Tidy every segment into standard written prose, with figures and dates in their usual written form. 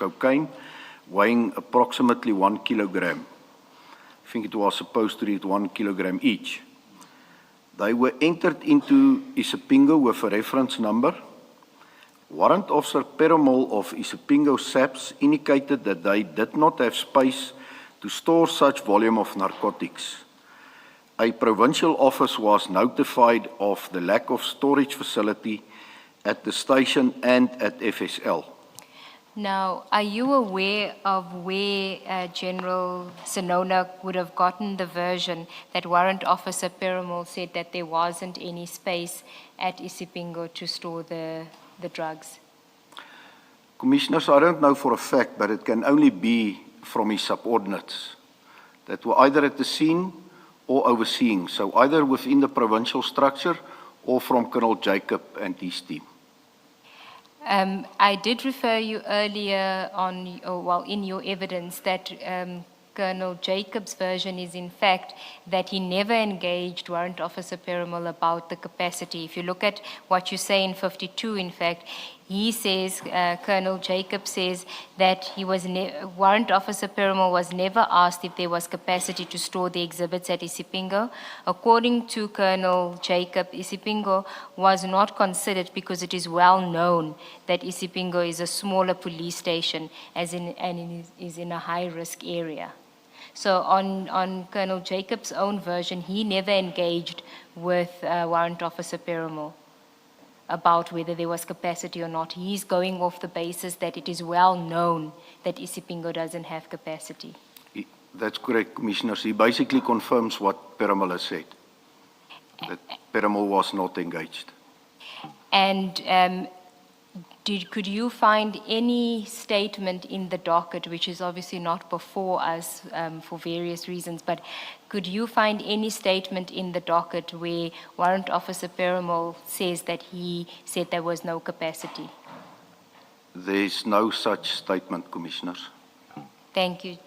cocaine, weighing approximately 1 kilogram. I think it was supposed to read 1 kilogram each. They were entered into Isipingo with a reference number. Warrant Officer Perumal of Isipingo SAPS indicated that they did not have space to store such volume of narcotics. A provincial office was notified of the lack of storage facility at the station and at FSL. Now, are you aware of where General Senona would have gotten the version that Warrant Officer Perumal said that there wasn't any space at Isipingo to store the drugs? Commissioners, I don't know for a fact, but it can only be from his subordinates that were either at the scene or overseeing, so either within the provincial structure or from Colonel Jacob and his team. I did refer you earlier on, in your evidence that Colonel Jacob's version is in fact that he never engaged Warrant Officer Perumal about the capacity. If you look at what you say in 52, in fact, he says, Colonel Jacob says that he was Warrant Officer Perumal was never asked if there was capacity to store the exhibits at Isipingo. According to Colonel Jacob, Isipingo was not considered because it is well known that Isipingo is a smaller police station and is in a high-risk area. So on Colonel Jacob's own version, he never engaged with Warrant Officer Perumal about whether there was capacity or not. He's going off the basis that it is well known that Isipingo doesn't have capacity. That's correct, Commissioners. He basically confirms what Perumal has said, that Perumal was not engaged. And could you find any statement in the docket, which is obviously not before us for various reasons, but could you find any statement in the docket where Warrant Officer Perumal says that he said there was no capacity? There's no such statement, Commissioners. Thank you.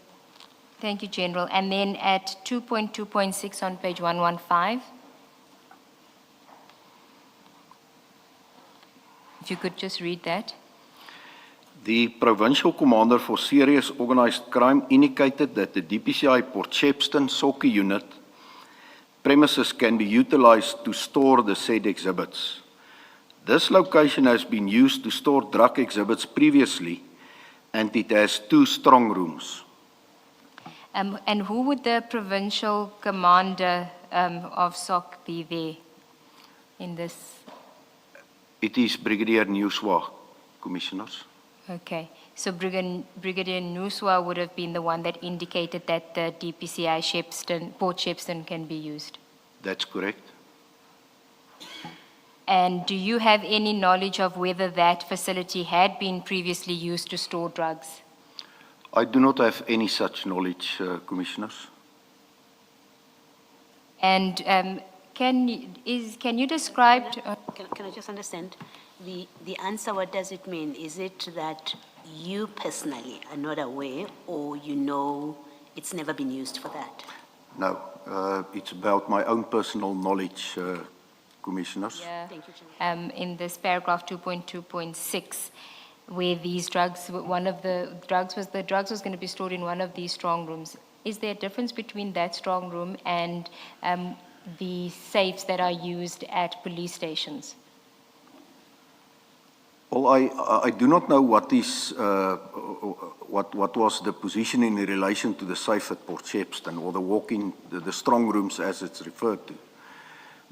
Thank you, General. And then at 2.2.6 on page 115, if you could just read that. The Provincial Commander for Serious Organised Crime indicated that the DPCI Port Shepstone Soccer Unit premises can be utilized to store the said exhibits. This location has been used to store drug exhibits previously, and it has 2 strong rooms. And who would the Provincial Commander of SOC be there in this? It is Brigadier Newswa, Commissioners. Okay, so Brigadier Nuswa would have been the one that indicated that the DPCI Port Shepstone can be used. That's correct. And do you have any knowledge of whether that facility had been previously used to store drugs? I do not have any such knowledge, Commissioners. And can you describe? Can I just understand the answer? What does it mean? Is it that you personally are not aware, or you know it's never been used for that? No, it's about my own personal knowledge, Commissioners. Yeah. Thank you, Chairman. In this paragraph 2.2.6, where these drugs, the drugs was going to be stored in one of these strong rooms. Is there a difference between that strong room and the safes that are used at police stations? Well, I do not know what is what was the position in relation to the safe at Port Shepstone or the walk-in, the strong rooms as it's referred to.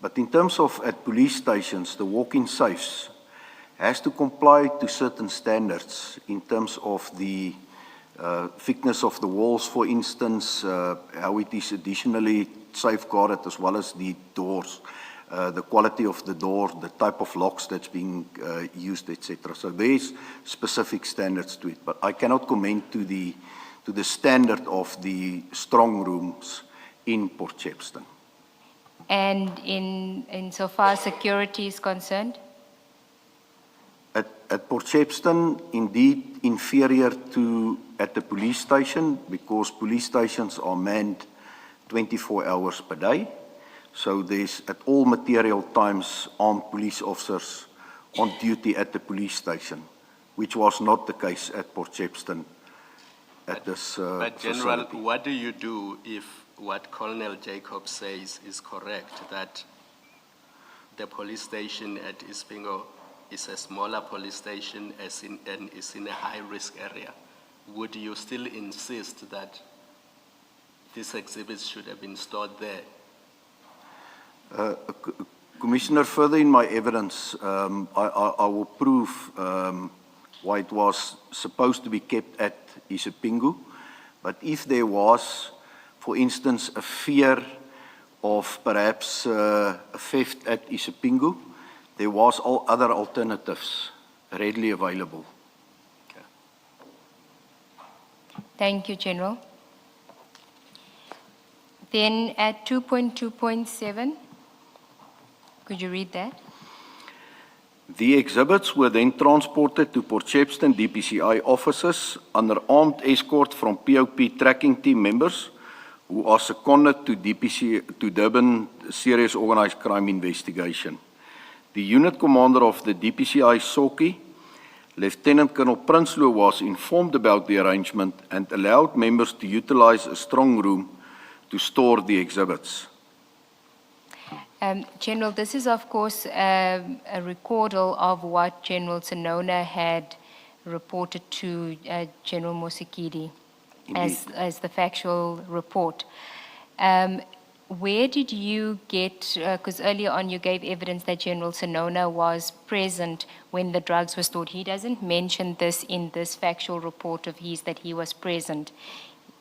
But in terms of at police stations, the walk-in safes has to comply to certain standards in terms of the thickness of the walls, for instance, how it is additionally safeguarded, as well as the doors, the quality of the door, the type of locks that's being used, etc. So there's specific standards to it, but I cannot comment to the standard of the strong rooms in Port Shepstone. And in so far as security is concerned? At Port Shepstone, indeed inferior to at the police station, because police stations are manned 24 hours per day. So there's at all material times armed police officers on duty at the police station, which was not the case at Port Shepstone at this But General, facility. what do you do if what Colonel Jacob says is correct, that the police station at Ispingo is a smaller police station and is in a high-risk area? Would you still insist that these exhibits should have been stored there? Commissioner, further in my evidence, I will prove why it was supposed to be kept at Isipingo. But if there was, for instance, a fear of perhaps a theft at Isipingo, there was all other alternatives readily available. Okay. Thank you, General. Then at 2.2.7, could you read that? The exhibits were then transported to Port Shepstone DPCI offices under armed escort from POP tracking team members who are seconded to Durban Serious Organised Crime Investigation. The unit commander of the DPCI Soki, Lieutenant Colonel Prinsloo, was informed about the arrangement and allowed members to utilize a strong room to store the exhibits. General, this is of course a recordal of what General Senona had reported to General Mosekedi as the factual report. Where did you get, because earlier on you gave evidence that General Senona was present when the drugs were stored. He doesn't mention this in this factual report of his, that he was present.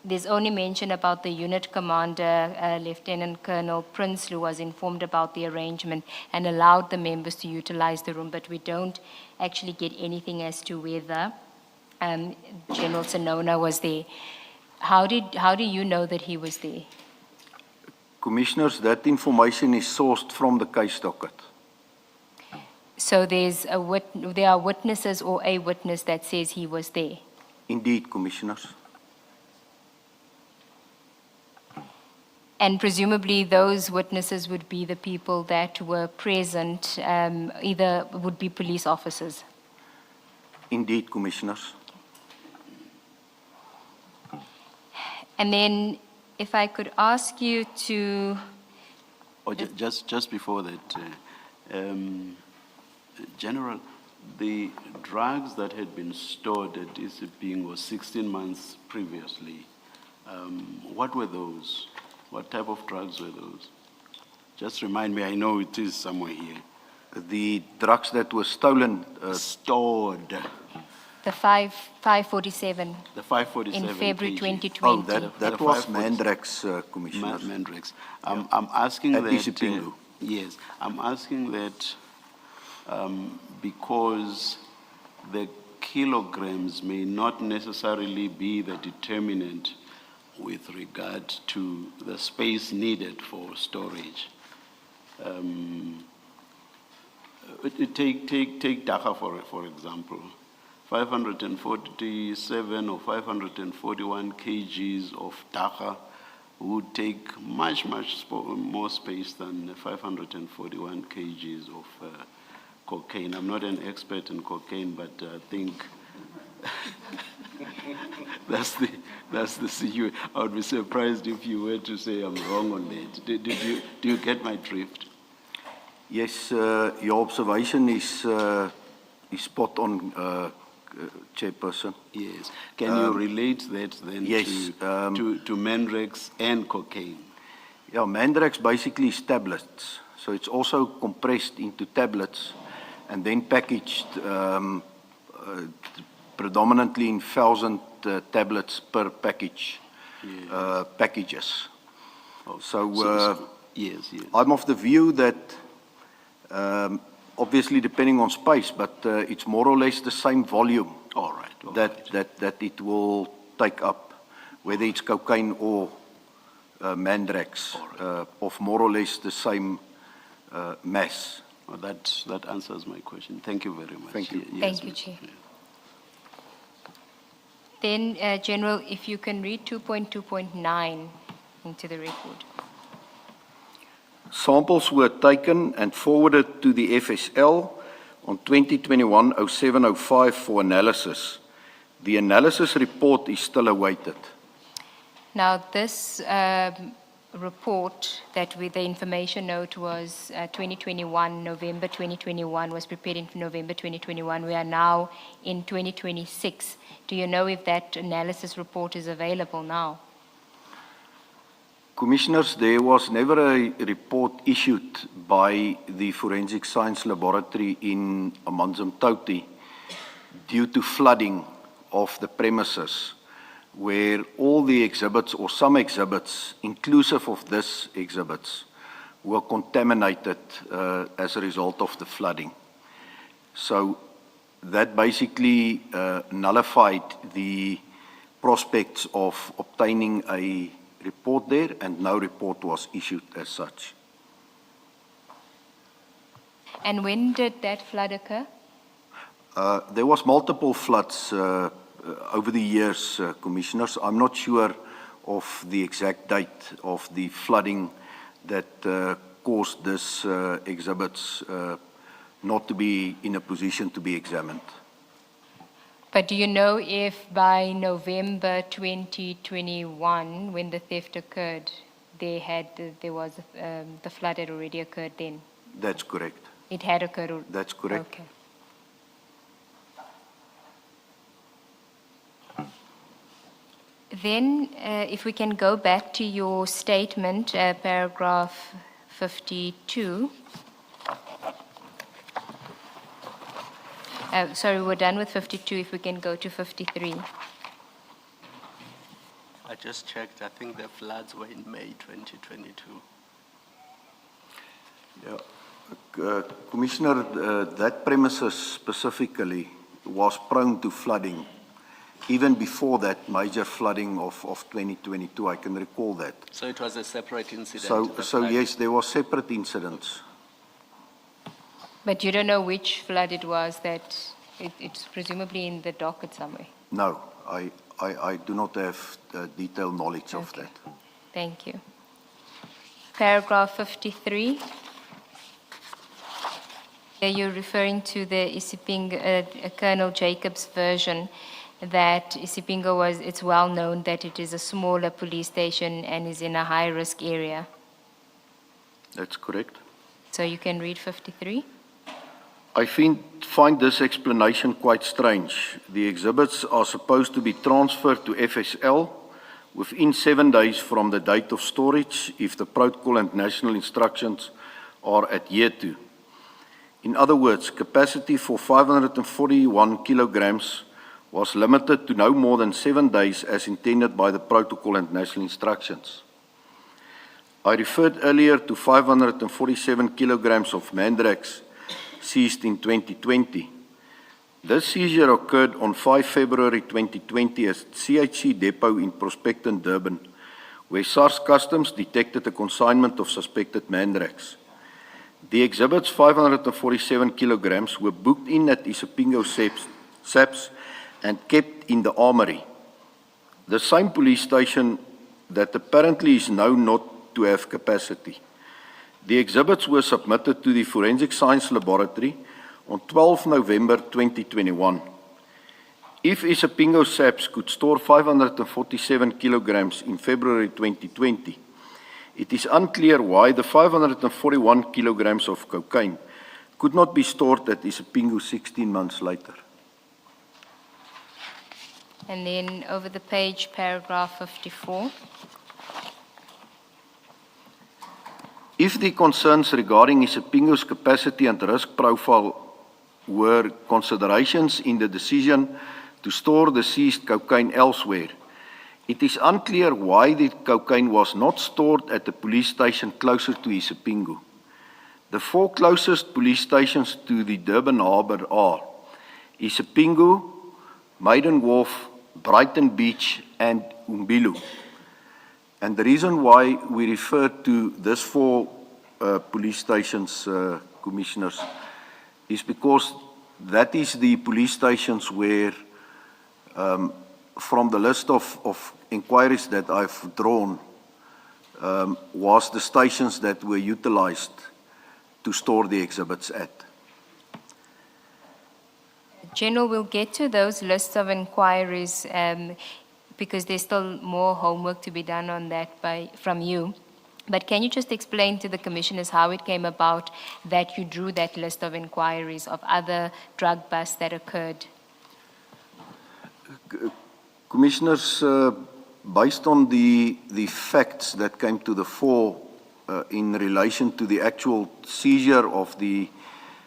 There's only mention about the unit commander, Lieutenant Colonel Prinsloo, was informed about the arrangement and allowed the members to utilize the room, but we don't actually get anything as to whether General Senona was there. How do you know that he was there? Commissioners, that information is sourced from the case docket. So there are witnesses or a witness that says he was there? Indeed, Commissioners. And presumably those witnesses would be the people that were present, either would be police officers. Indeed, Commissioners. And then if I could ask you to... Oh, just before that, General, the drugs that had been stored at Isipingo 16 months previously, what were those? What type of drugs were those? Just remind me, I know it is somewhere here. The drugs that were stolen, Stored, The 547 the 547 in February kg. 2020. that The was 547. Mandrax, Commissioners. Mandrax. I'm asking At that. Isipingo. Yes, I'm asking that because the kilograms may not necessarily be the determinant with regard to the space needed for storage. Take Dhaka for example. 547 or 541 kgs of Dhaka would take much more space than 541 kgs of cocaine. I'm not an expert in cocaine, but I think that's the situation. I would be surprised if you were to say I'm wrong on that. Do you get my drift? Yes, your observation is spot on, Chairperson. Yes. Can you relate that then yes, to Mandrax and cocaine? Yeah, Mandrax basically is tablets. So it's also compressed into tablets and then packaged predominantly in 1,000 tablets per package, Yes. packages. Oh, So yes. I'm of the view that obviously depending on space, but it's more or less the same volume All right. that it will take up, whether it's cocaine or Mandrax, of more or less the same mass. Well, that answers my question. Thank you very much. Thank you. Yes, Thank you, ma'am. Chair. Then, General, if you can read 2.2.9 into the record. Samples were taken and forwarded to the FSL on 2021-07-05 for analysis. The analysis report is still awaited. Now, this report the information note was 2021, November 2021, was prepared in November 2021. We are now in 2026. Do you know if that analysis report is available now? Commissioners, there was never a report issued by the Forensic Science Laboratory in Amanzimtoti due to flooding of the premises, where all the exhibits, or some exhibits, inclusive of this exhibits, were contaminated as a result of the flooding. So that basically nullified the prospects of obtaining a report there, and no report was issued as such. And when did that flood occur? There was multiple floods over the years, Commissioners. I'm not sure of the exact date of the flooding that caused this exhibits not to be in a position to be examined. But do you know if by November 2021, when the theft occurred, the flood had already occurred then? That's correct. It had occurred? That's correct. Okay. Then, if we can go back to your statement, paragraph 52. Sorry, we're done with 52. If we can go to 53. I just checked, I think the floods were in May 2022. Yeah. Commissioner, that premises specifically was prone to flooding. Even before that major flooding of 2022, I can recall that. So it was a separate incident? So yes, there were separate incidents. But you don't know which flood it was, that it's presumably in the docket somewhere? No, I do not have detailed knowledge of that. Thank you. Paragraph 53. You're referring to the Colonel Jacobs version that Isipingo it's well known that it is a smaller police station and is in a high-risk area. That's correct. So you can read 53? I find this explanation quite strange. The exhibits are supposed to be transferred to FSL within 7 days from the date of storage if the protocol and national instructions are adhered to. In other words, capacity for 541 kilograms was limited to no more than 7 days as intended by the protocol and national instructions. I referred earlier to 547 kilograms of mandrax seized in 2020. This seizure occurred on 5 February 2020 at CHC depot in Prospecton, Durban, where SARS Customs detected a consignment of suspected mandrax. The exhibit's 547 kilograms were booked in at Isipingo SAPS and kept in the armory, the same police station that apparently is known not to have capacity. The exhibits were submitted to the Forensic Science Laboratory on 12 November 2021. If Isipingo SAPS could store 547 kilograms in February 2020, it is unclear why the 541 kilograms of cocaine could not be stored at Isipingo 16 months later. And then over the page, paragraph 54. If the concerns regarding Isipingo's capacity and risk profile were considerations in the decision to store the seized cocaine elsewhere, it is unclear why the cocaine was not stored at the police station closer to Isipingo. The 4 closest police stations to the Durban Harbour are Isipingo, Maiden Wharf, Brighton Beach, and Umbilu. And the reason why we refer to these 4 police stations, Commissioners, is because that is the police stations where, from the list of inquiries that I've drawn, was the stations that were utilized to store the exhibits at. General, we'll get to those lists of inquiries because there's still more homework to be done on that from you. But can you just explain to the commissioners how it came about that you drew that list of inquiries of other drug busts that occurred? Commissioners, based on the facts that came to the fore in relation to the actual seizure of the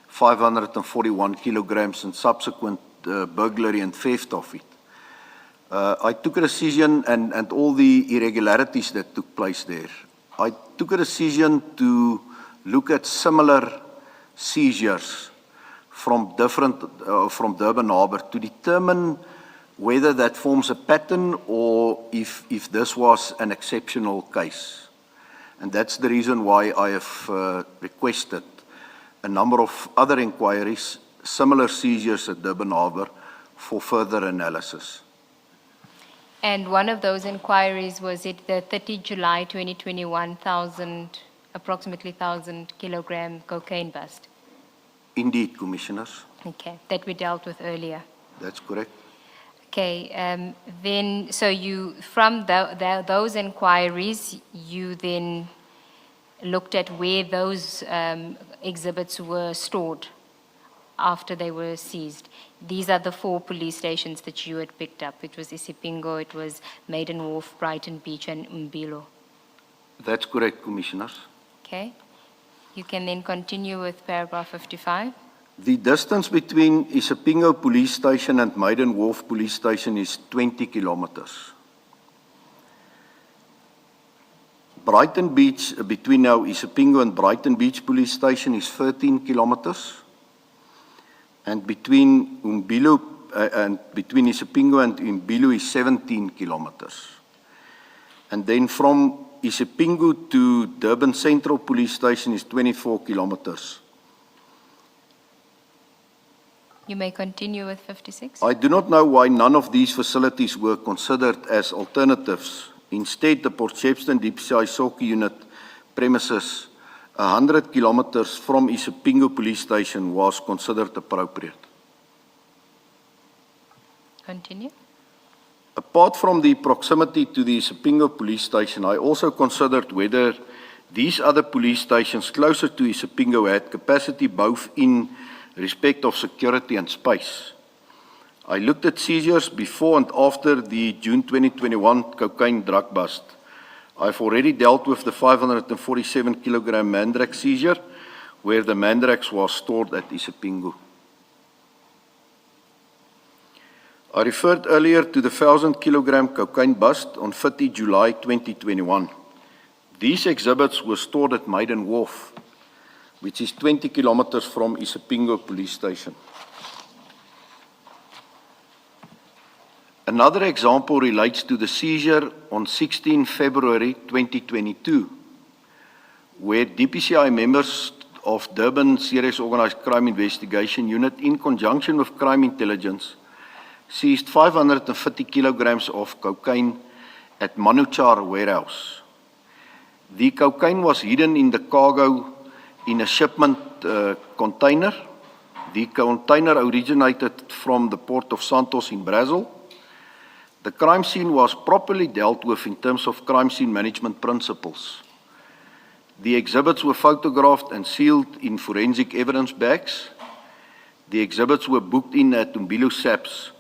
541 kilograms and subsequent burglary and theft of it, I took a decision, and all the irregularities that took place there, I took a decision to look at similar seizures from Durban Harbour to determine whether that forms a pattern or if this was an exceptional case. And that's the reason why I have requested a number of other inquiries, similar seizures at Durban Harbour, for further analysis. And one of those inquiries, was it the 30 July 2021, approximately 1,000 kilogram cocaine bust? Indeed, Commissioners. Okay, that we dealt with earlier. That's correct. Okay, then, so you, from those inquiries, you then looked at where those exhibits were stored after they were seized. These are the 4 police stations that you had picked up. It was Isipingo, it was Maiden Wharf, Brighton Beach, and Umbilo. That's correct, Commissioners. Okay, you can then continue with paragraph 55. The distance between Isipingo Police Station and Maiden Wharf Police Station is 20 kilometers. Brighton Beach, between now Isipingo and Brighton Beach Police Station, is 13 kilometers. And between between Isipingo and Umbilo is 17 kilometers. And then from Isipingo to Durban Central Police Station is 24 kilometers. You may continue with 56. I do not know why none of these facilities were considered as alternatives. Instead, the Port Shepstone DPCI Soke Unit premises 100 kilometers from Isipingo Police Station was considered appropriate. Continue. Apart from the proximity to the Isipingo Police Station, I also considered whether these other police stations closer to Isipingo had capacity both in respect of security and space. I looked at seizures before and after the June 2021 cocaine drug bust. I've already dealt with the 547 kilogram mandrax seizure, where the mandrax was stored at Isipingo. I referred earlier to the 1,000 kilogram cocaine bust on 30 July 2021. These exhibits were stored at Maiden Wharf, which is 20 kilometers from Isipingo Police Station. Another example relates to the seizure on 16 February 2022, where DPCI members of Durban Serious Organised Crime Investigation Unit, in conjunction with Crime Intelligence, seized 550 kilograms of cocaine at Manuchar warehouse. The cocaine was hidden in the cargo in a shipment container. The container originated from the port of Santos in Brazil. The crime scene was properly dealt with in terms of crime scene management principles. The exhibits were photographed and sealed in forensic evidence bags. The exhibits were booked in at Umbilo SAPS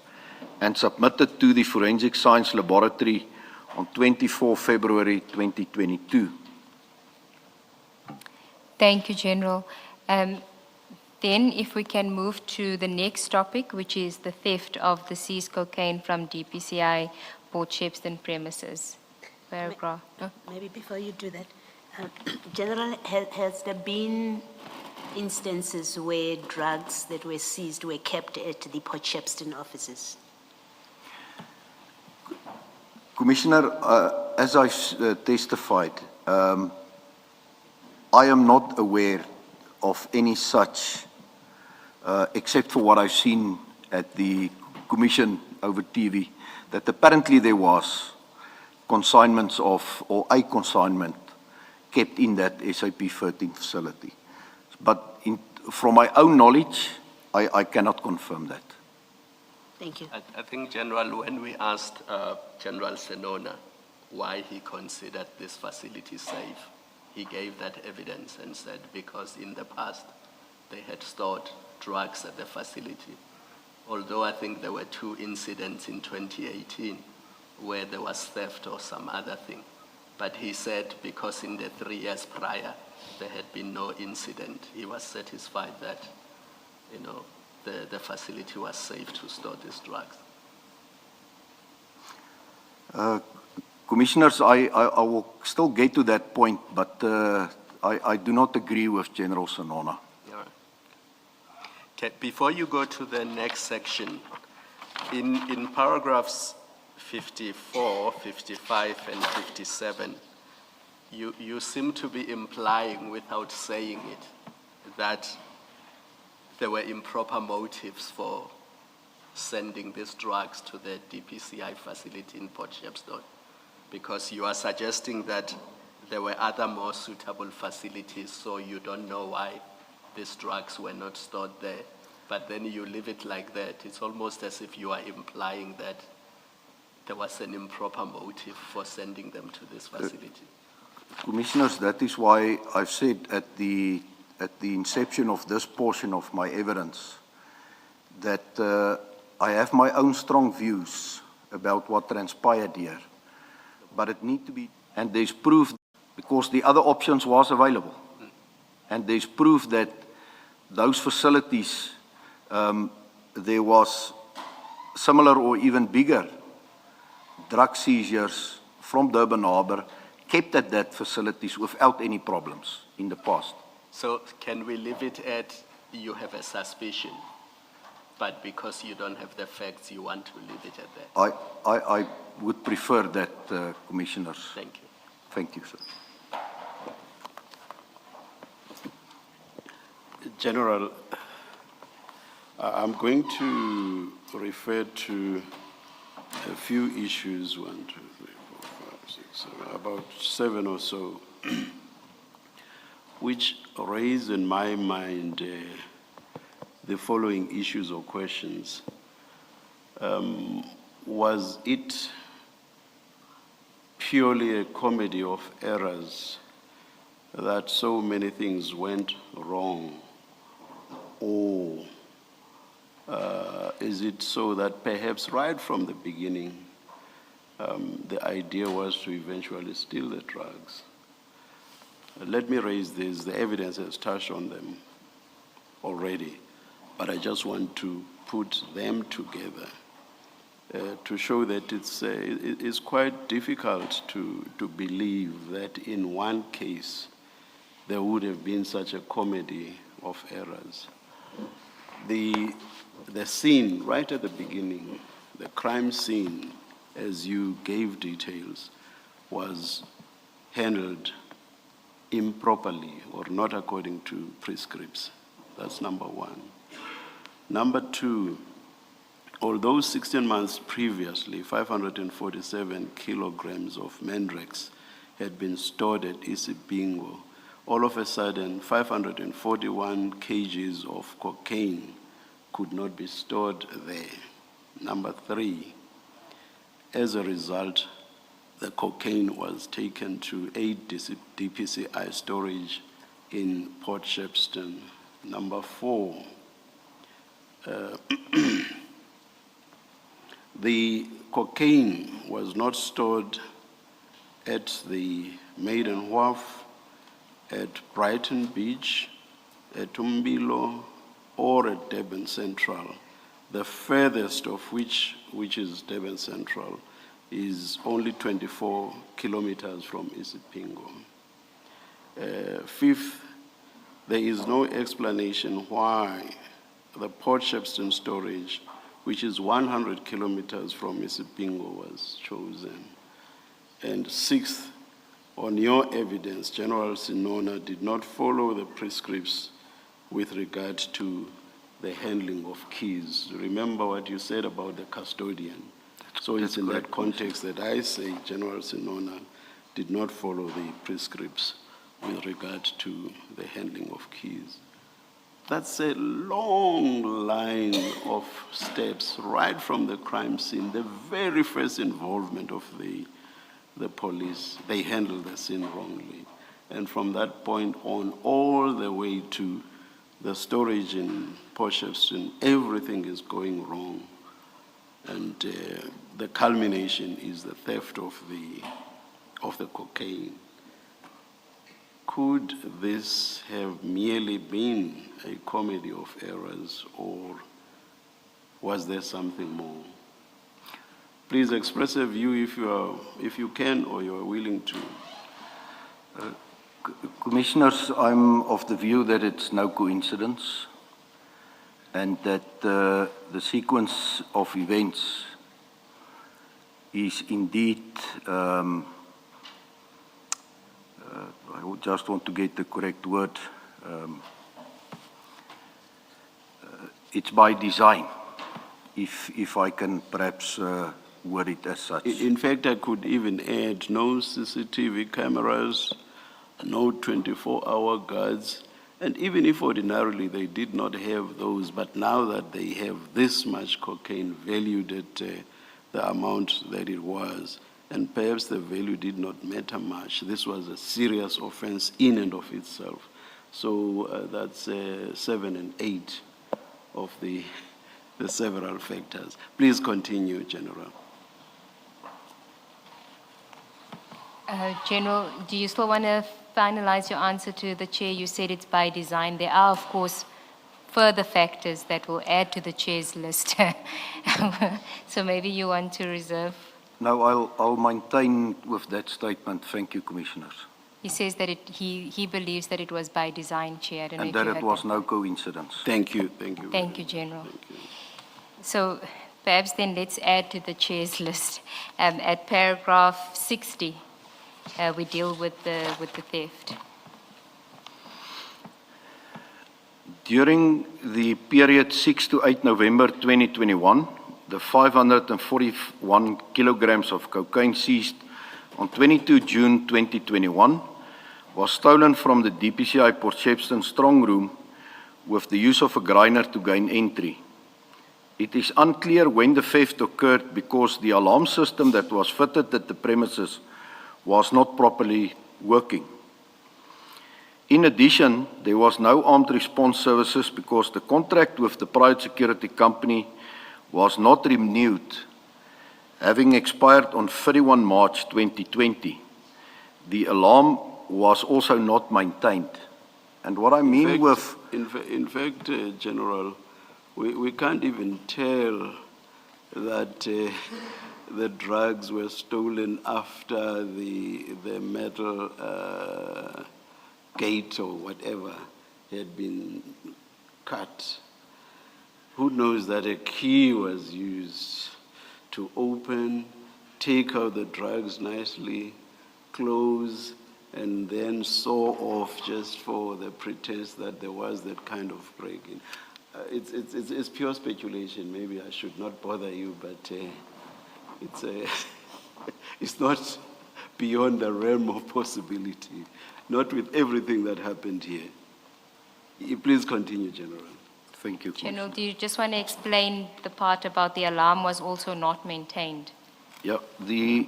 and submitted to the Forensic Science Laboratory on 24 February 2022. Thank you, General. Then, if we can move to the next topic, which is the theft of the seized cocaine from DPCI Port Shepstone premises. Paragraph. Maybe before you do that, General, has there been instances where drugs that were seized were kept at the Port Shepstone offices? Commissioner, as I testified, I am not aware of any such, except for what I've seen at the commission over TV, that apparently there was consignments of, or a consignment kept in that SAP 13 facility. But from my own knowledge, I cannot confirm that. Thank you. I think, General, when we asked General Senona why he considered this facility safe, he gave that evidence and said because in the past they had stored drugs at the facility. Although I think there were 2 incidents in 2018 where there was theft or some other thing. But he said because in the 3 years prior there had been no incident, he was satisfied that, you know, the facility was safe to store these drugs. Commissioners, I will still get to that point, but I do not agree with General Senona. All right. Okay, before you go to the next section, in paragraphs 54, 55, and 57, you seem to be implying, without saying it, that there were improper motives for sending these drugs to the DPCI facility in Port Shepstone, because you are suggesting that there were other more suitable facilities, so you don't know why these drugs were not stored there. But then you leave it like that. It's almost as if you are implying that there was an improper motive for sending them to this facility. Commissioners, that is why I've said at the inception of this portion of my evidence that I have my own strong views about what transpired here, but it need to be, and there's proof, because the other options was available, and there's proof that those facilities, there was similar or even bigger drug seizures from Durban Harbour kept at that facilities without any problems in the past. So can we leave it at you have a suspicion, but because you don't have the facts, you want to leave it at that? I would prefer that, Commissioners. Thank you. Thank you, sir. General, I'm going to refer to a few issues, 1, 2, 3, 4, 5, 6, 7, about 7 or so, which raise in my mind the following issues or questions. Was it purely a comedy of errors that so many things went wrong? Or is it so that perhaps right from the beginning, the idea was to eventually steal the drugs? Let me raise this. The evidence has touched on them already, but I just want to put them together to show that it's quite difficult to believe that in one case there would have been such a comedy of errors. The scene right at the beginning, the crime scene, as you gave details, was handled improperly or not according to prescripts. That's number one. Number two, although 16 months previously, 547 kilograms of Mandrex had been stored at Isipingo, all of a sudden 541 kgs of cocaine could not be stored there. Number three, as a result, the cocaine was taken to 8 DPCI storage in Port Shepstone. Number four, the cocaine was not stored at the Maiden Wharf, at Brighton Beach, at Umbilo, or at Durban Central, the furthest of which is Durban Central, is only 24 kilometers from Isipingo. Fifth, there is no explanation why the Port Shepstone storage, which is 100 kilometers from Isipingo, was chosen. And sixth, on your evidence, General Senona did not follow the prescripts with regard to the handling of keys. Remember what you said about the custodian. So it's in that context that I say General Senona did not follow the prescripts with regard to the handling of keys. That's a long line of steps right from the crime scene, the very first involvement of the police. They handled the scene wrongly. And from that point on, all the way to the storage in Potchefstroom, everything is going wrong. And the culmination is the theft of the cocaine. Could this have merely been a comedy of errors, or was there something more? Please express a view if you can or you are willing to. Commissioners, I'm of the view that it's no coincidence and that the sequence of events is indeed, I would just want to get the correct word, it's by design, if I can perhaps word it as such. In fact, I could even add no CCTV cameras, no 24-hour guards, and even if ordinarily they did not have those, but now that they have this much cocaine valued at the amount that it was, and perhaps the value did not matter much, this was a serious offense in and of itself. So that's 7 and 8 of the several factors. Please continue, General. General, do you still want to finalize your answer to the chair? You said it's by design. There are, of course, further factors that will add to the chair's list. So maybe you want to reserve. No, I'll maintain with that statement. Thank you, Commissioners. He says that he believes that it was by design, Chair. I don't know And if you that it heard was no coincidence. Thank you, thank you. Thank you, General. So perhaps then let's add to the chair's list. At paragraph 60, we deal with the theft. During the period 6 to 8 November 2021, the 541 kilograms of cocaine seized on 22 June 2021 was stolen from the DPCI Potchefstroom strong room with the use of a grinder to gain entry. It is unclear when the theft occurred because the alarm system that was fitted at the premises was not properly working. In addition, there was no armed response services because the contract with the private security company was not renewed, having expired on 31 March 2020. The alarm was also not maintained. And what I mean with... In fact, General, we can't even tell that the drugs were stolen after the metal gate or whatever had been cut. Who knows that a key was used to open, take out the drugs nicely, close, and then saw off just for the pretense that there was that kind of break-in. It's pure speculation. Maybe I should not bother you, but it's not beyond the realm of possibility, not with everything that happened here. Please continue, General. Thank you, General, do you just want to explain the part about the alarm was also not maintained? Yeah, the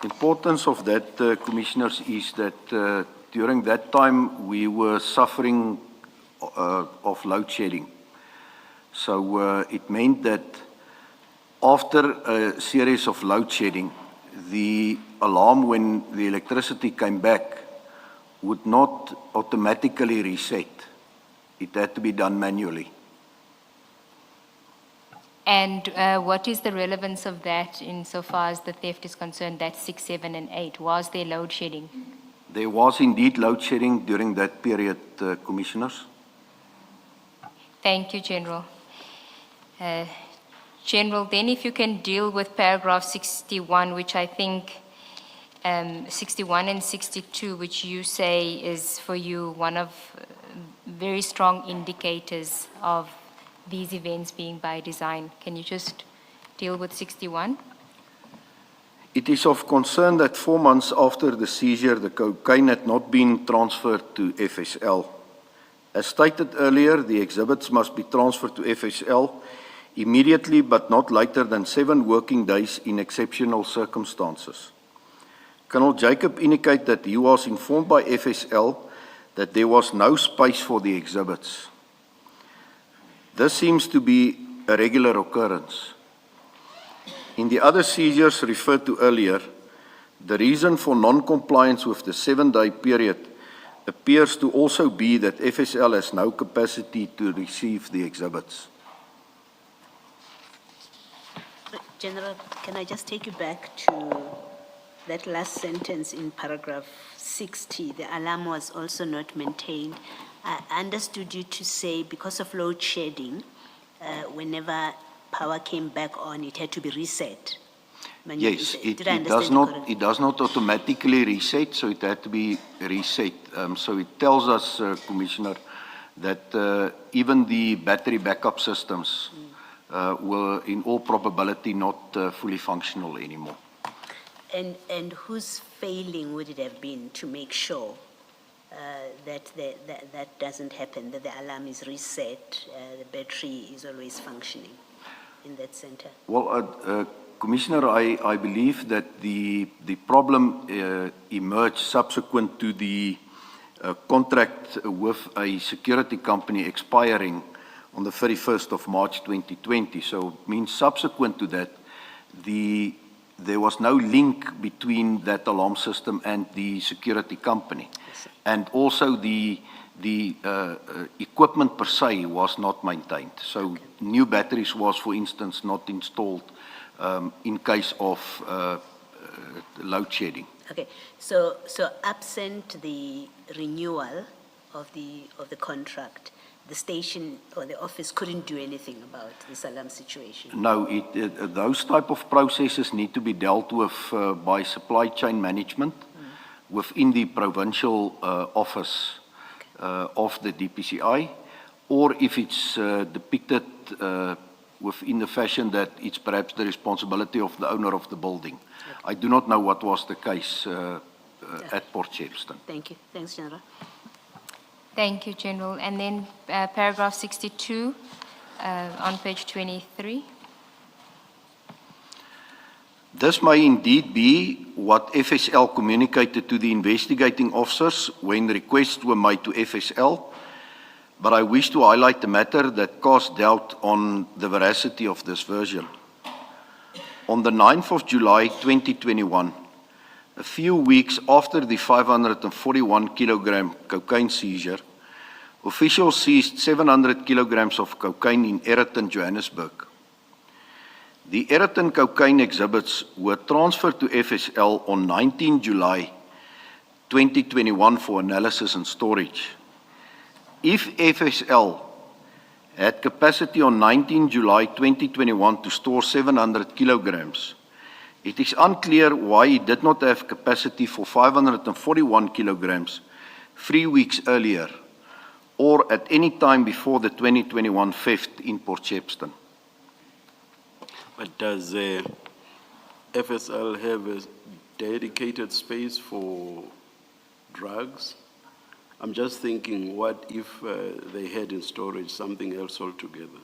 importance of that, Commissioners, is that during that time we were suffering of load shedding. So it meant that after a series of load shedding, the alarm, when the electricity came back, would not automatically reset. It had to be done manually. And what is the relevance of that insofar as the theft is concerned, that's 6, 7, and 8? Was there load shedding? There was indeed load shedding during that period, Commissioners. Thank you, General. General, then if you can deal with paragraph 61, which I think 61 and 62, which you say is for you one of very strong indicators of these events being by design. Can you just deal with 61? It is of concern that 4 months after the seizure, the cocaine had not been transferred to FSL As stated earlier, the exhibits must be transferred to FSL immediately but not later than 7 working days in exceptional circumstances. Colonel Jacob indicated that he was informed by FSL that there was no space for the exhibits. This seems to be a regular occurrence. In the other seizures referred to earlier, the reason for non-compliance with the 7-day period appears to also be that FSL has no capacity to receive the exhibits. General, can I just take you back to that last sentence in paragraph 60? The alarm was also not maintained. I understood you to say because of load shedding, whenever power came back on, it had to be reset. Yes, Did I it does understand you correctly? it does not automatically reset, so it had to be reset. So it tells us, Commissioner, that even the battery backup systems were in all probability not fully functional anymore. And whose failing would it have been to make sure that doesn't happen, that the alarm is reset, the battery is always functioning in that center? Well, Commissioner, I believe that the problem emerged subsequent to the contract with a security company expiring on the 31st of March 2020. So it means subsequent to that, there was no link between that alarm system and the security company. And also the equipment per se was not maintained. So new batteries was, for instance, not installed in case of load shedding. Okay, so absent the renewal of the contract, the station or the office couldn't do anything about this alarm situation? No, those type of processes need to be dealt with by supply chain management within the provincial office of the DPCI, or if it's depicted within the fashion that it's perhaps the responsibility of the owner of the building. Okay. I do not know what was the case at Port Shepstone. Thank you. Thanks, General. Thank you, General. And then paragraph 62 on page 23. This may indeed be what FSL communicated to the investigating officers when requests were made to FSL, but I wish to highlight the matter that casts doubt on the veracity of this version. On the 9th of July 2021, a few weeks after the 541 kilogram cocaine seizure, officials seized 700 kilograms of cocaine in Aeroton, Johannesburg. The Aeroton cocaine exhibits were transferred to FSL on 19 July 2021 for analysis and storage. If FSL had capacity on 19 July 2021 to store 700 kilograms, it is unclear why it did not have capacity for 541 kilograms 3 weeks earlier or at any time before the 2021 theft in Port Shepstone. But does FSL have a dedicated space for drugs? I'm just thinking, what if they had in storage something else altogether?